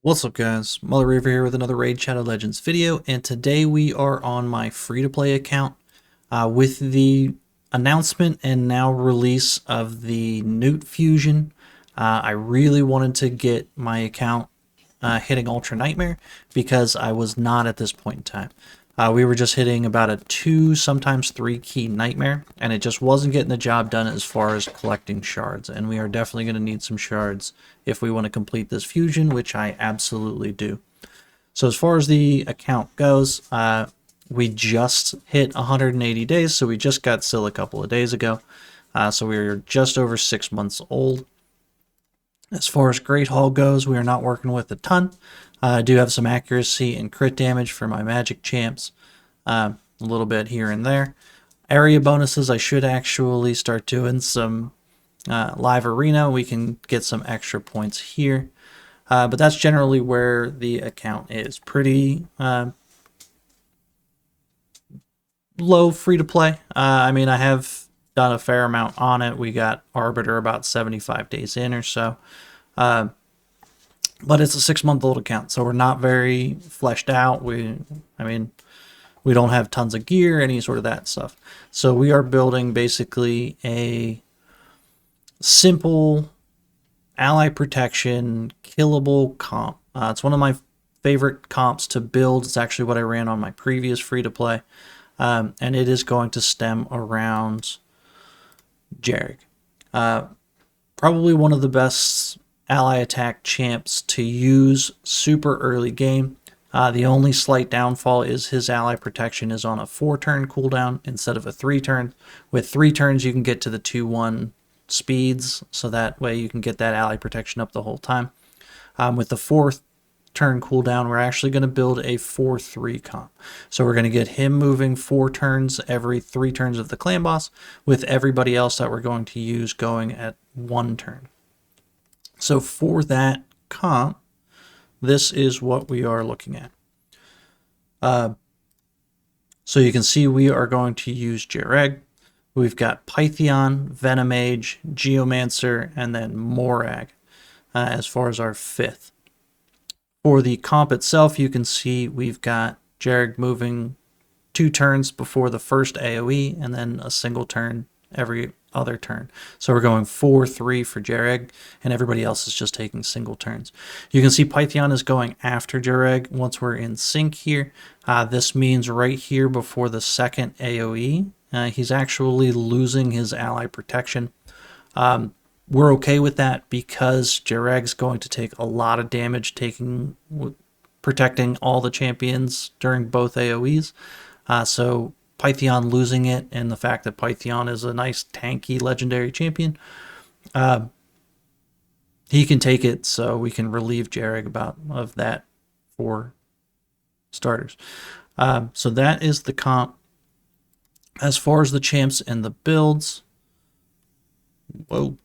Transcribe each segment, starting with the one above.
What's up guys, Mother Raver here with another Raid Shadow Legends video, and today we are on my free-to-play account with the announcement and now release of the Newt Fusion. I really wanted to get my account hitting Ultra Nightmare because I was not at this point in time. We were just hitting about a 2, sometimes 3 key Nightmare, and it just wasn't getting the job done as far as collecting shards, and we are definitely going to need some shards if we want to complete this fusion, which I absolutely do. So as far as the account goes, we just hit 180 days, so we just got Sil a couple of days ago. So we're just over 6 months old. As far as Great Hall goes, we are not working with a ton. I do have some accuracy and crit damage for my magic champs, a little bit here and there. Area bonuses, I should actually start doing some live arena. We can get some extra points here. But that's generally where the account is. Pretty low free to play. I mean, I have done a fair amount on it. We got Arbiter about 75 days in or so. But it's a 6-month-old account, so we're not very fleshed out. I mean, we don't have tons of gear, any sort of that stuff. So we are building basically a simple ally protection, killable comp. It's one of my favorite comps to build. It's actually what I ran on my previous free-to-play. And it is going to stem around Jarrig. Probably one of the best ally attack champs to use super early game. The only slight downfall is his ally protection is on a 4-turn cooldown instead of a 3-turn. With 3 turns, you can get to the 2-1 speeds, so that way you can get that ally protection up the whole time. With the 4th turn cooldown, we're actually going to build a 4-3 comp. So we're going to get him moving 4 turns every 3 turns of the clan boss, with everybody else that we're going to use going at 1 turn. So for that comp, this is what we are looking at. So you can see we are going to use Jarrig. We've got Pythion, Venomage, Geomancer, and then Morag as far as our 5th. For the comp itself, you can see we've got Jarrig moving 2 turns before the first AoE, and then a single turn every other turn. So we're going 4-3 for Jarrig, and everybody else is just taking single turns. You can see Pythion is going after Jarrig once we're in sync here. This means right here before the second AoE, he's actually losing his ally protection. We're okay with that because Jarrig's going to take a lot of damage protecting all the champions during both AoEs. So Pythion losing it, and the fact that Pythion is a nice tanky legendary champion, he can take it, so we can relieve Jarrig of that for starters. So that is the comp. As far as the champs and the builds, whoa,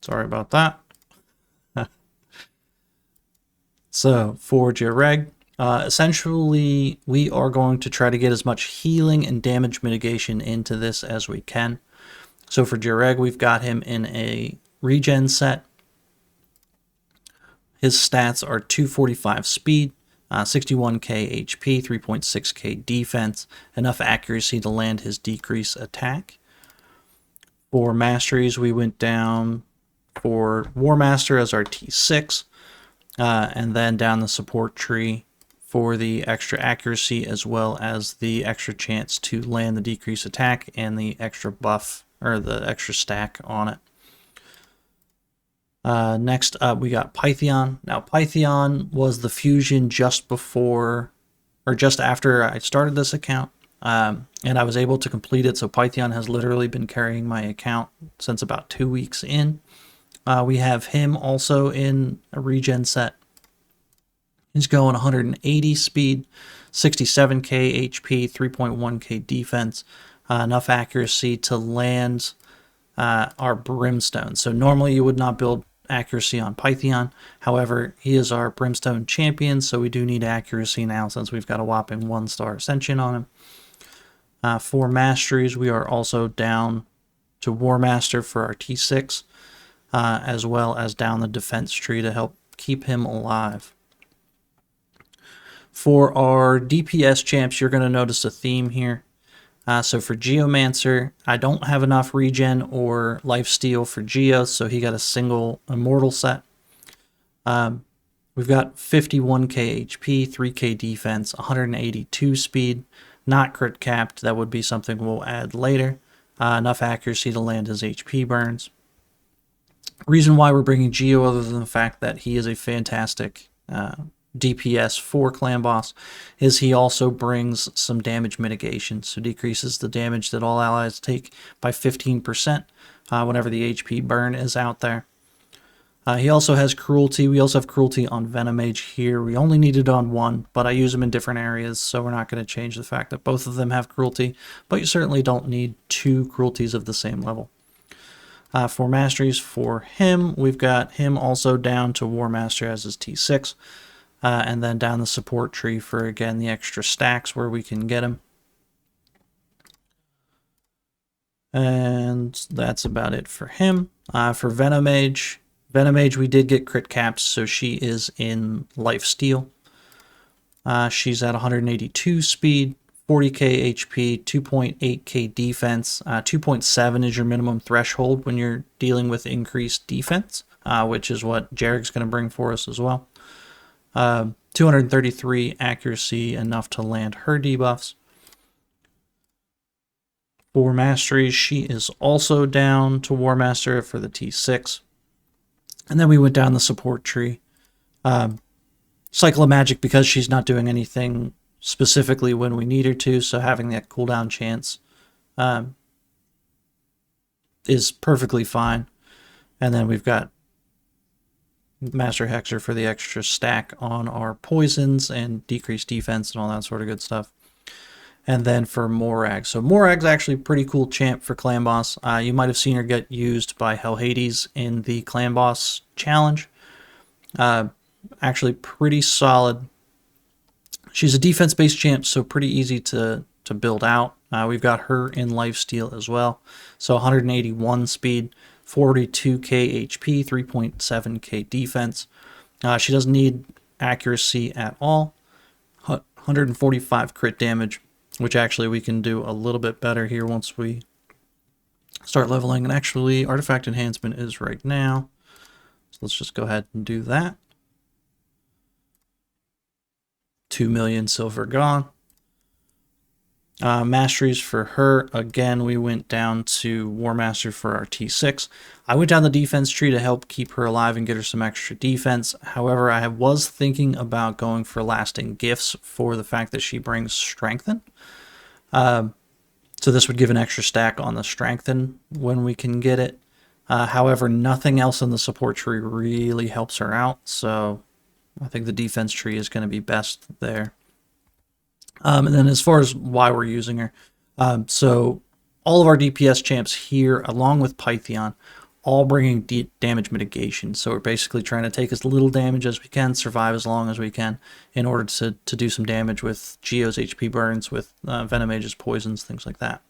sorry about that. So for Jarrig, essentially, we are going to try to get as much healing and damage mitigation into this as we can. So for Jarrig, we've got him in a regen set. His stats are 245 speed, 61k HP, 3.6k defense, enough accuracy to land his decrease attack. For masteries, we went down for War Master as our T6, and then down the support tree for the extra accuracy as well as the extra chance to land the decrease attack and the extra buff or the extra stack on it. Next up, we got Pythion. Now, Pythion was the fusion just before or just after I started this account, and I was able to complete it. So Pythion has literally been carrying my account since about 2 weeks in. We have him also in a regen set. He's going 180 speed, 67k HP, 3.1k defense, enough accuracy to land our Brimstone. So normally you would not build accuracy on Pythion. However, he is our Brimstone champion, so we do need accuracy now since we've got a whopping 1-star Ascension on him. For masteries, we are also down to War Master for our T6, as well as down the defense tree to help keep him alive. For our DPS champs, you're going to notice a theme here. So for Geomancer, I don't have enough regen or lifesteal for Geo, so he got a single immortal set. We've got 51k HP, 3k defense, 182 speed, not crit capped. That would be something we'll add later. Enough accuracy to land his HP burns. Reason why we're bringing Geo, other than the fact that he is a fantastic DPS for Clan Boss, is he also brings some damage mitigation, so decreases the damage that all allies take by 15% whenever the HP burn is out there. He also has Cruelty. We also have Cruelty on Venomage here. We only need it on one, but I use them in different areas, so we're not going to change the fact that both of them have Cruelty, but you certainly don't need two Cruelties of the same level. For Masteries for him, we've got him also down to War Master as his T6. And then down the support tree for, again, the extra stacks where we can get him. And that's about it for him. For Venomage, we did get crit caps, so she is in lifesteal. She's at 182 speed, 40k HP, 2.8k defense. 2.7 is your minimum threshold when you're dealing with increased defense, which is what Jareg's going to bring for us as well. 233 accuracy, enough to land her debuffs. For Masteries, she is also down to War Master for the T6. And then we went down the support tree. Cycle of Magic, because she's not doing anything specifically when we need her to, so having that cooldown chance is perfectly fine. And then we've got Master Hexer for the extra stack on our poisons and decreased defense and all that sort of good stuff. And then for Morag. So Morag's actually a pretty cool champ for Clan Boss. You might have seen her get used by Hell Hades in the Clan Boss challenge. Actually pretty solid. She's a defense-based champ, so pretty easy to build out. We've got her in lifesteal as well. So 181 speed. 42k HP, 3.7k defense. She doesn't need accuracy at all. 145 crit damage, which actually we can do a little bit better here once we start leveling. And actually, Artifact Enhancement is right now. So let's just go ahead and do that. 2 million silver gone. Masteries for her, again, we went down to War Master for our T6. I went down the defense tree to help keep her alive and get her some extra defense. However, I was thinking about going for lasting gifts for the fact that she brings Strengthen. So this would give an extra stack on the Strengthen when we can get it. However, nothing else in the support tree really helps her out, so I think the defense tree is going to be best there. And then as far as why we're using her, so all of our DPS champs here, along with Pythion, all bringing damage mitigation. So we're basically trying to take as little damage as we can, survive as long as we can, in order to do some damage with Geo's HP burns, with Venomage's poisons, things like that.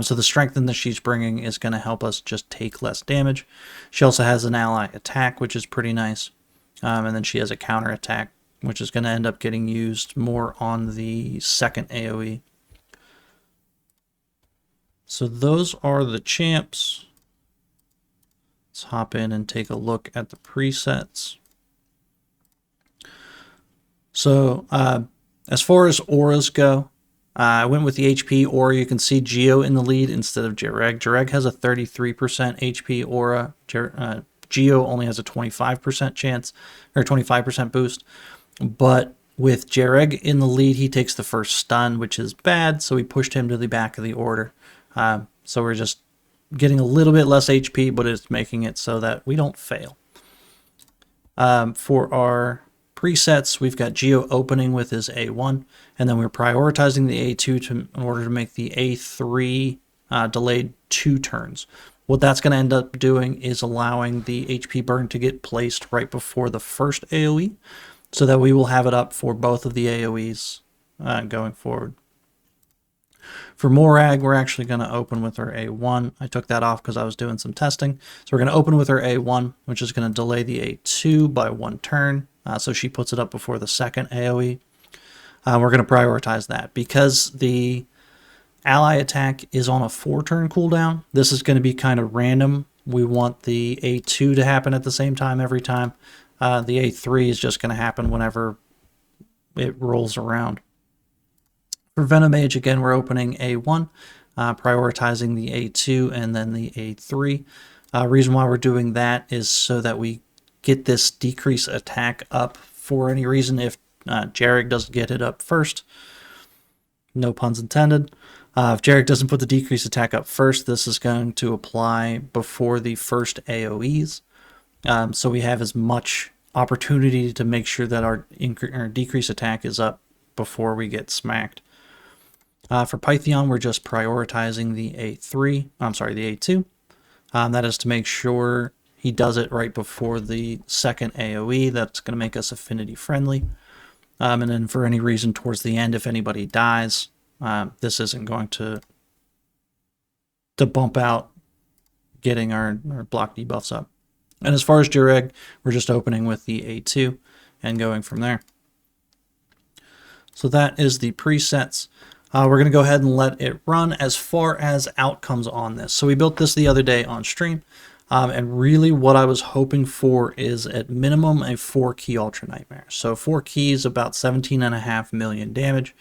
So the strengthen that she's bringing is going to help us just take less damage. She also has an ally attack, which is pretty nice. And then she has a counter attack, which is going to end up getting used more on the second AoE. So those are the champs. Let's hop in and take a look at the presets. So as far as auras go, I went with the HP aura. You can see Geo in the lead instead of Jareg. Jareg has a 33% HP aura. Geo only has a 25% chance, or 25% boost. But with Jareg in the lead, he takes the first stun, which is bad, so we pushed him to the back of the order. So we're just getting a little bit less HP, but it's making it so that we don't fail. For our presets, we've got Geo opening with his A1, and then we're prioritizing the A2 in order to make the A3 delayed 2 turns. What that's going to end up doing is allowing the HP burn to get placed right before the first AoE, so that we will have it up for both of the AoEs going forward. For Morag, we're actually going to open with our A1. I took that off because I was doing some testing. So we're going to open with our A1, which is going to delay the A2 by 1 turn. So she puts it up before the second AoE. We're going to prioritize that because the ally attack is on a 4-turn cooldown. This is going to be kind of random. We want the A2 to happen at the same time every time. The A3 is just going to happen whenever it rolls around. For Venom Mage, again, we're opening A1, prioritizing the A2 and then the A3. Reason why we're doing that is so that we get this decrease attack up for any reason if Jarek doesn't get it up first. No puns intended. If Jarek doesn't put the decrease attack up first, this is going to apply before the first AoEs. So we have as much opportunity to make sure that our decrease attack is up before we get smacked. For Pythion, we're just prioritizing the A2. That is to make sure he does it right before the second AoE. That's going to make us affinity friendly. And then for any reason towards the end, if anybody dies, this isn't going to bump out getting our block debuffs up. And as far as Jareg, we're just opening with the A2 and going from there. So that is the presets. We're going to go ahead and let it run as far as outcomes on this. So we built this the other day on stream. And really what I was hoping for is at minimum a 4-key Ultra Nightmare. So 4 keys, about 17.5 million damage.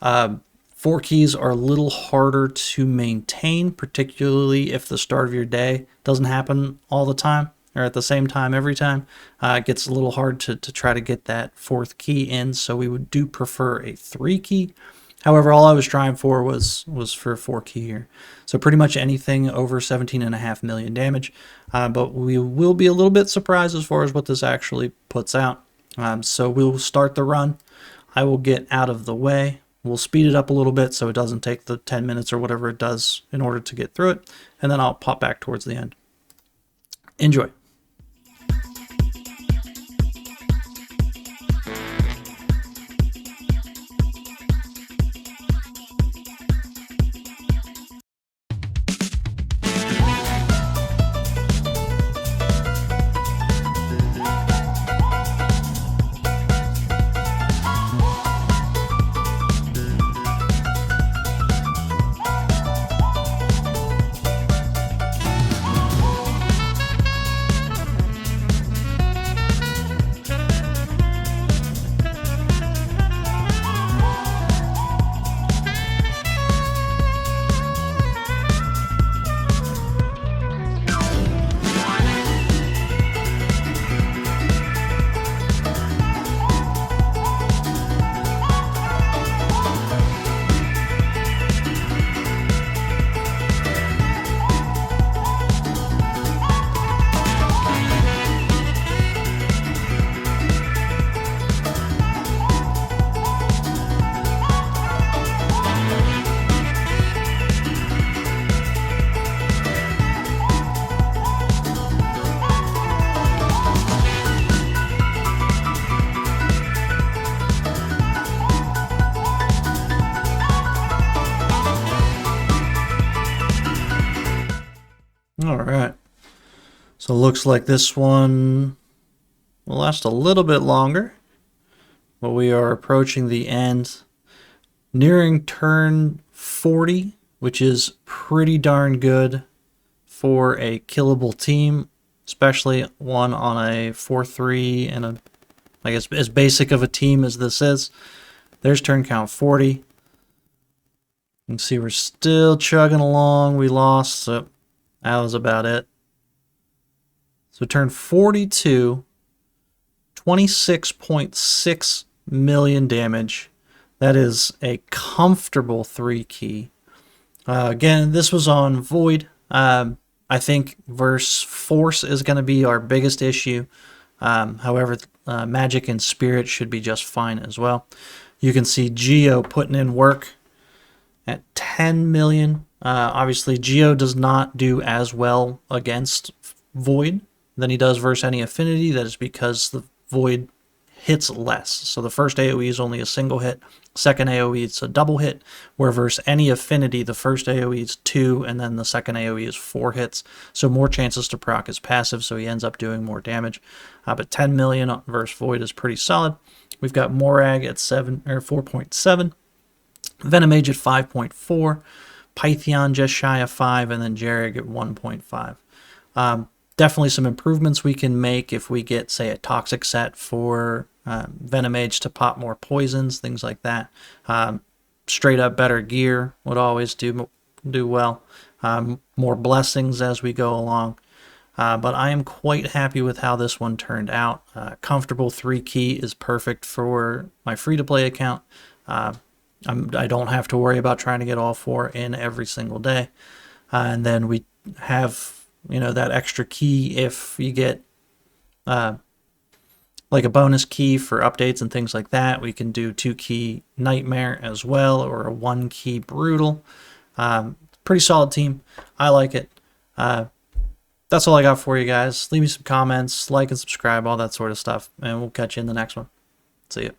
4 keys are a little harder to maintain, particularly if the start of your day doesn't happen all the time or at the same time every time. It gets a little hard to try to get that 4th key in, so we do prefer a 3-key. However, all I was trying for was for a 4-key here. So pretty much anything over 17.5 million damage. But we will be a little bit surprised as far as what this actually puts out. So we'll start the run. I will get out of the way. We'll speed it up a little bit so it doesn't take the 10 minutes or whatever it does in order to get through it. And then I'll pop back towards the end. Enjoy. All right, so it looks like this one will last a little bit longer, but we are approaching the end, nearing turn 40, which is pretty darn good for a killable team, especially one on a 4-3 and I guess as basic of a team as this is. There's turn count 40. You can see we're still chugging along. We lost, so that was about it. So turn 42, 26.6 million damage. That is a comfortable 3-key. Again, this was on Void. I think versus Force is going to be our biggest issue. However, Magic and Spirit should be just fine as well. You can see Geo putting in work at 10 million. Obviously, Geo does not do as well against Void than he does versus any affinity. That is because the Void hits less. So the first AoE is only a single hit, second AoE is a double hit, where versus any affinity, the first AoE is 2, and then the second AoE is 4 hits. So more chances to proc his passive, so he ends up doing more damage. But 10 million versus Void is pretty solid. We've got Morag at 4.7, Venomage at 5.4, Pythion just shy of 5, and then Jarrig at 1.5. Definitely some improvements we can make if we get, say, a toxic set for Venomage to pop more poisons, things like that. Straight up better gear would always do well. More blessings as we go along. But I am quite happy with how this one turned out. Comfortable 3 key is perfect for my free-to-play account. I don't have to worry about trying to get all 4 in every single day. And then we have, that extra key if you get like a bonus key for updates and things like that. We can do 2 key Nightmare as well, or a 1 key Brutal. Pretty solid team. I like it. That's all I got for you guys. Leave me some comments, like and subscribe, all that sort of stuff, and we'll catch you in the next one. See ya.